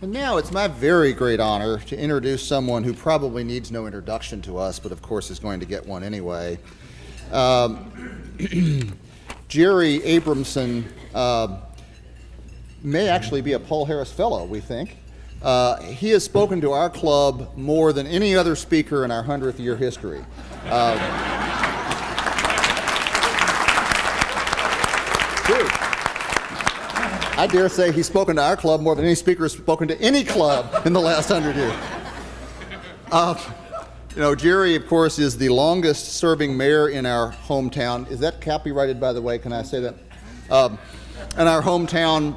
And now it's my very great honor to introduce someone who probably needs no introduction to us, but of course is going to get one anyway. Jerry Abramson may actually be a Paul Harris Fellow, we think. He has spoken to our club more than any other speaker in our 100th year history. I dare say he's spoken to our club more than any speaker has spoken to any club in the last 100 years. Jerry, of course, is the longest serving mayor in our hometown. Is that copyrighted, by the way? Can I say that? In our hometown,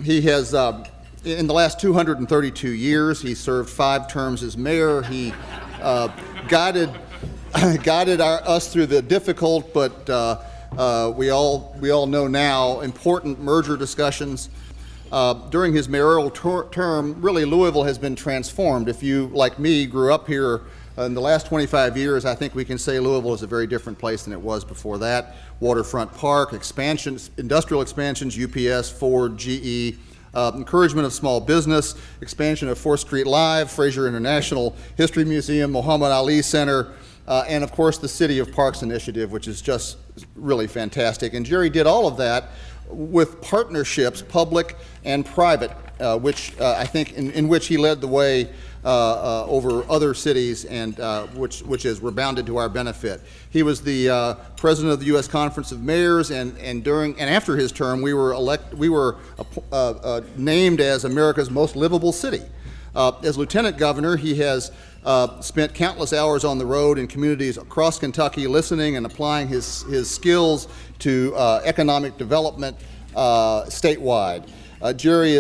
he has, in the last 232 years, he served 5 terms as mayor. He guided us through the difficult, but we all know now, important merger discussions. During his mayoral term, really Louisville has been transformed. If you, like me, grew up here in the last 25 years, I think we can say Louisville is a very different place than it was before that. Waterfront Park, expansions, industrial expansions, UPS, Ford, GE, encouragement of small business, expansion of 4th Street Live, Fraser International History Museum, Muhammad Ali Center, and of course the City of Parks Initiative, which is just really fantastic. And Jerry did all of that with partnerships, public and private, which I think in which he led the way over other cities, and which has rebounded to our benefit. He was the president of the U.S. Conference of Mayors, and during and after his term, we were named as America's most livable city. As lieutenant governor, he has spent countless hours on the road in communities across Kentucky, listening and applying his skills to economic development statewide. Jerry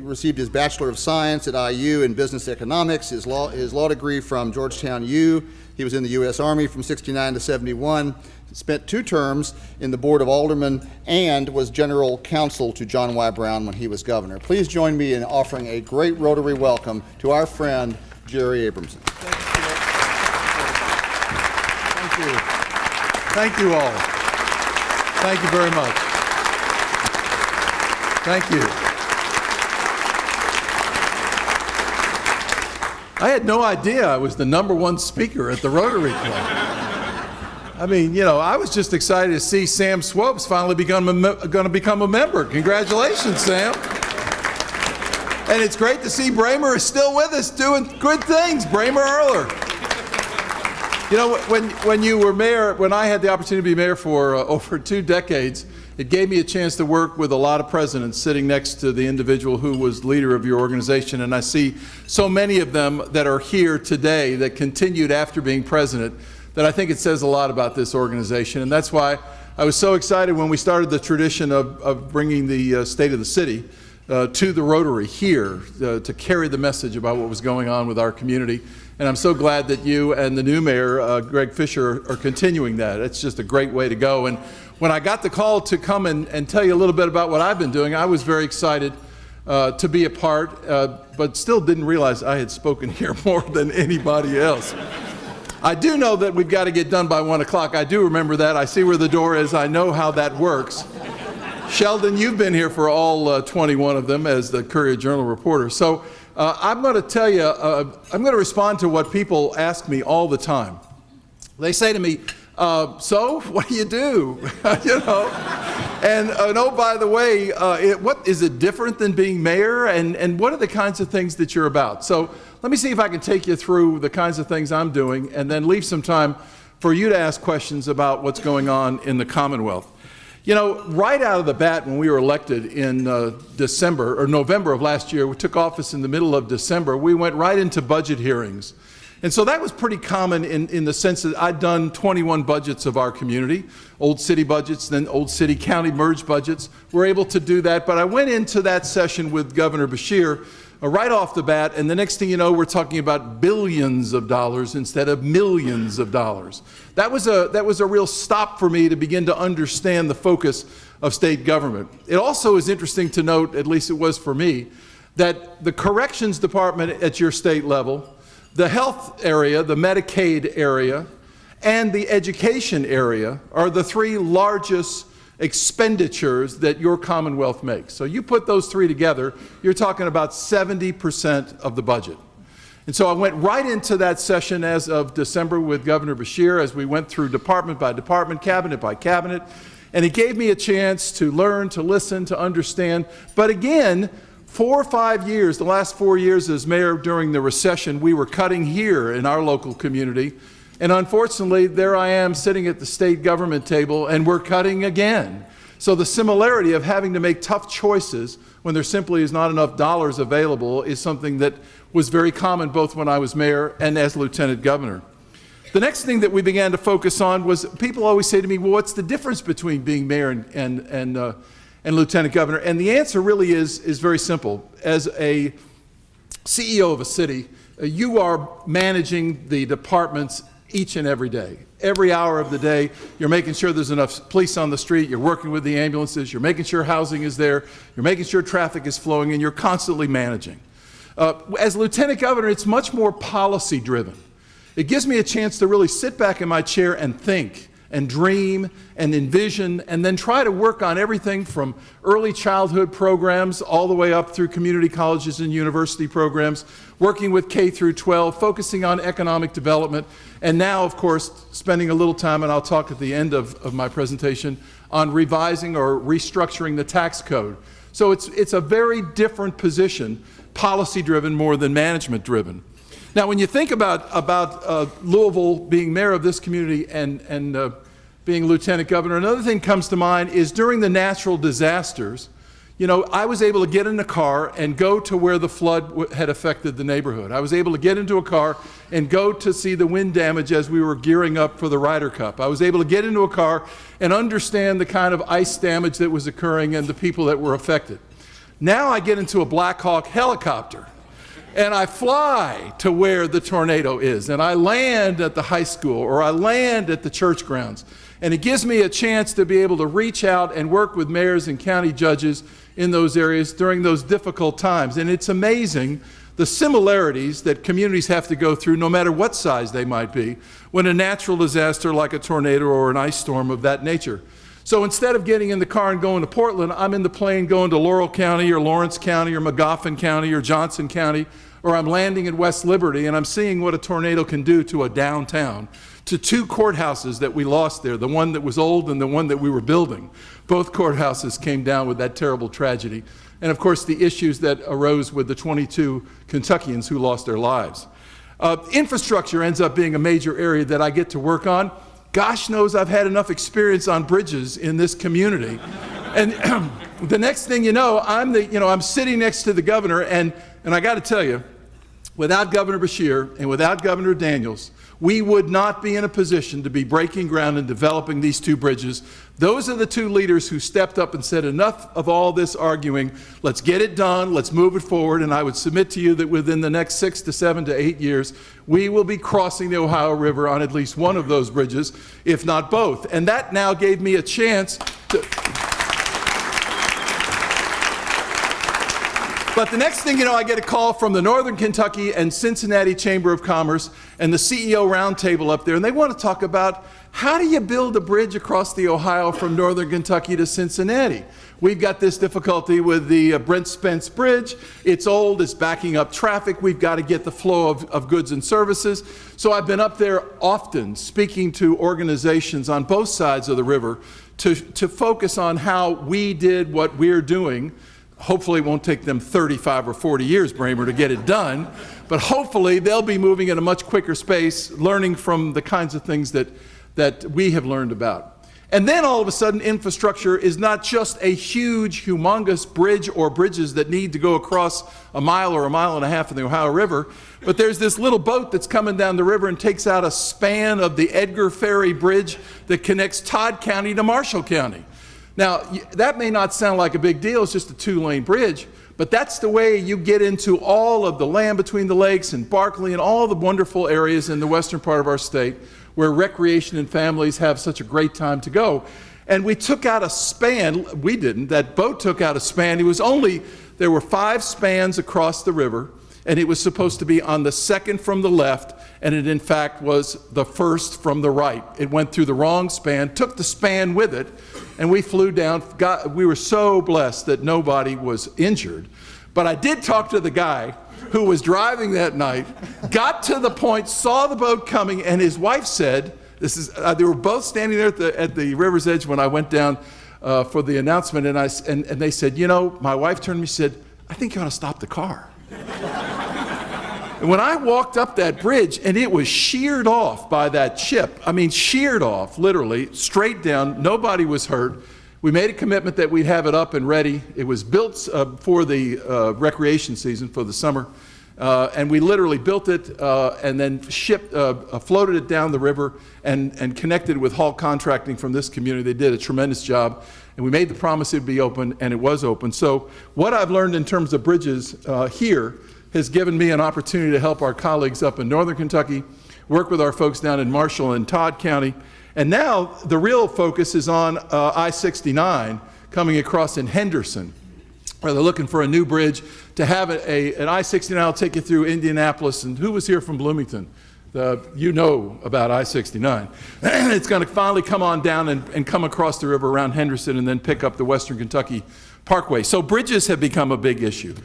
received his Bachelor of Science at IU in Business Economics, his law degree from Georgetown U. He was in the U.S. Army from '69 to '71, spent 2 terms in the Board of Aldermen, and was general counsel to John Y. Brown when he was governor. Please join me in offering a great Rotary welcome to our friend, Jerry Abramson. Thank you. Thank you all. Thank you very much. Thank you. I had no idea I was the #1 speaker at the Rotary Club. I mean, I was just excited to see Sam Swopes finally going to become a member. Congratulations, Sam. And it's great to see Bramer is still with us doing good things. Bramer Erler. When you were mayor, when I had the opportunity to be mayor for over 2 decades, it gave me a chance to work with a lot of presidents sitting next to the individual who was leader of your organization. And I see so many of them that are here today that continued after being president, that I think it says a lot about this organization. And that's why I was so excited when we started the tradition of bringing the State of the City to the Rotary here to carry the message about what was going on with our community. And I'm so glad that you and the new mayor, Greg Fisher, are continuing that. It's just a great way to go. And when I got the call to come and tell you a little bit about what I've been doing, I was very excited to be a part, but still didn't realize I had spoken here more than anybody else. I do know that we've got to get done by 1 o'clock. I do remember that. I see where the door is. I know how that works. Sheldon, you've been here for all 21 of them as the Courier-Journal reporter. So I'm going to tell you, I'm going to respond to what people ask me all the time. They say to me, so what do you do? And oh, by the way, what is it different than being mayor? And what are the kinds of things that you're about? So let me see if I can take you through the kinds of things I'm doing and then leave some time for you to ask questions about what's going on in the Commonwealth. Right out of the bat, when we were elected in November of last year, we took office in the middle of December, we went right into budget hearings. And so that was pretty common in the sense that I'd done 21 budgets of our community, old city budgets, then old city county merged budgets. We're able to do that, but I went into that session with Governor Beshear right off the bat, and the next thing you know, we're talking about billions of dollars instead of millions of dollars. That was a real stop for me to begin to understand the focus of state government. It also is interesting to note, at least it was for me, that the corrections department at your state level, the health area, the Medicaid area, and the education area are the 3 largest expenditures that your Commonwealth makes. So you put those three together, you're talking about 70% of the budget. And so I went right into that session as of December with Governor Beshear as we went through department by department, cabinet by cabinet, and it gave me a chance to learn, to listen, to understand. But again, 4 or 5 years, the last 4 years as mayor during the recession, we were cutting here in our local community. And unfortunately, there I am sitting at the state government table and we're cutting again. So the similarity of having to make tough choices when there simply is not enough dollars available is something that was very common both when I was mayor and as lieutenant governor. The next thing that we began to focus on was, people always say to me, well, what's the difference between being mayor and lieutenant governor? And the answer really is very simple. As a CEO of a city, you are managing the departments each and every day. Every hour of the day, you're making sure there's enough police on the street, you're working with the ambulances, you're making sure housing is there, you're making sure traffic is flowing, and you're constantly managing. As lieutenant governor, it's much more policy driven. It gives me a chance to really sit back in my chair and think and dream and envision and then try to work on everything from early childhood programs all the way up through community colleges and university programs, working with K through 12, focusing on economic development, and now, of course, spending a little time, and I'll talk at the end of my presentation, on revising or restructuring the tax code. So it's a very different position, policy-driven more than management-driven. Now, when you think about Louisville being mayor of this community and being lieutenant governor, another thing comes to mind is during the natural disasters, you know, I was able to get in a car and go to where the flood had affected the neighborhood. I was able to get into a car and go to see the wind damage as we were gearing up for the Ryder Cup. I was able to get into a car and understand the kind of ice damage that was occurring and the people that were affected. Now I get into a Black Hawk helicopter and I fly to where the tornado is, and I land at the high school or I land at the church grounds. And it gives me a chance to be able to reach out and work with mayors and county judges in those areas during those difficult times. And it's amazing the similarities that communities have to go through, no matter what size they might be, when a natural disaster like a tornado or an ice storm of that nature. So instead of getting in the car and going to Portland, I'm in the plane going to Laurel County or Lawrence County or Magoffin County or Johnson County, or I'm landing in West Liberty and I'm seeing what a tornado can do to a downtown, to 2 courthouses that we lost there, the one that was old and the one that we were building. Both courthouses came down with that terrible tragedy. And of course, the issues that arose with the 22 Kentuckians who lost their lives. Infrastructure ends up being a major area that I get to work on. Gosh knows I've had enough experience on bridges in this community. And the next thing you know, I'm sitting next to the governor, and I got to tell you, without Governor Beshear and without Governor Daniels, we would not be in a position to be breaking ground and developing these 2 bridges. Those are the 2 leaders who stepped up and said, enough of all this arguing, let's get it done, let's move it forward, and I would submit to you that within the next 6 to 7 to 8 years, we will be crossing the Ohio River on at least one of those bridges, if not both. And that now gave me a chance to... But the next thing you know, I get a call from the Northern Kentucky and Cincinnati Chamber of Commerce and the CEO roundtable up there, and they want to talk about how do you build a bridge across the Ohio from Northern Kentucky to Cincinnati? We've got this difficulty with the Brent Spence Bridge. It's old, it's backing up traffic. We've got to get the flow of goods and services. So I've been up there often speaking to organizations on both sides of the river to focus on how we did what we're doing. Hopefully it won't take them 35 or 40 years, Bramer, to get it done, but hopefully they'll be moving at a much quicker pace, learning from the kinds of things that we have learned about. And then all of a sudden, infrastructure is not just a huge, humongous bridge or bridges that need to go across a mile or a mile and a half in the Ohio River, but there's this little boat that's coming down the river and takes out a span of the Edgar Ferry Bridge that connects Todd County to Marshall County. Now, that may not sound like a big deal, it's just a 2-lane bridge, but that's the way you get into all of the land between the lakes and Barkley and all the wonderful areas in the western part of our state where recreation and families have such a great time to go. And we took out a span, we didn't, that boat took out a span. There were 5 spans across the river, and it was supposed to be on the second from the left, and it in fact was the first from the right. It went through the wrong span, took the span with it, and we flew down. We were so blessed that nobody was injured. But I did talk to the guy who was driving that night, got to the point, saw the boat coming, and his wife said, they were both standing there at the river's edge when I went down for the announcement, and they said, you know, my wife turned to me and said, I think you ought to stop the car. And when I walked up that bridge, and it was sheared off by that chip, I mean sheared off, literally, straight down, nobody was hurt. We made a commitment that we'd have it up and ready. It was built for the recreation season, for the summer, and we literally built it and then floated it down the river and connected with Hall Contracting from this community. They did a tremendous job, and we made the promise it would be open, and it was open. So what I've learned in terms of bridges here has given me an opportunity to help our colleagues up in Northern Kentucky, work with our folks down in Marshall and Todd County, and now the real focus is on I-69 coming across in Henderson, where they're looking for a new bridge to have an I-69 will take you through Indianapolis. And who was here from Bloomington? You know about I-69. It's going to finally come on down and come across the river around Henderson and then pick up the Western Kentucky Parkway. So bridges have become a big issue.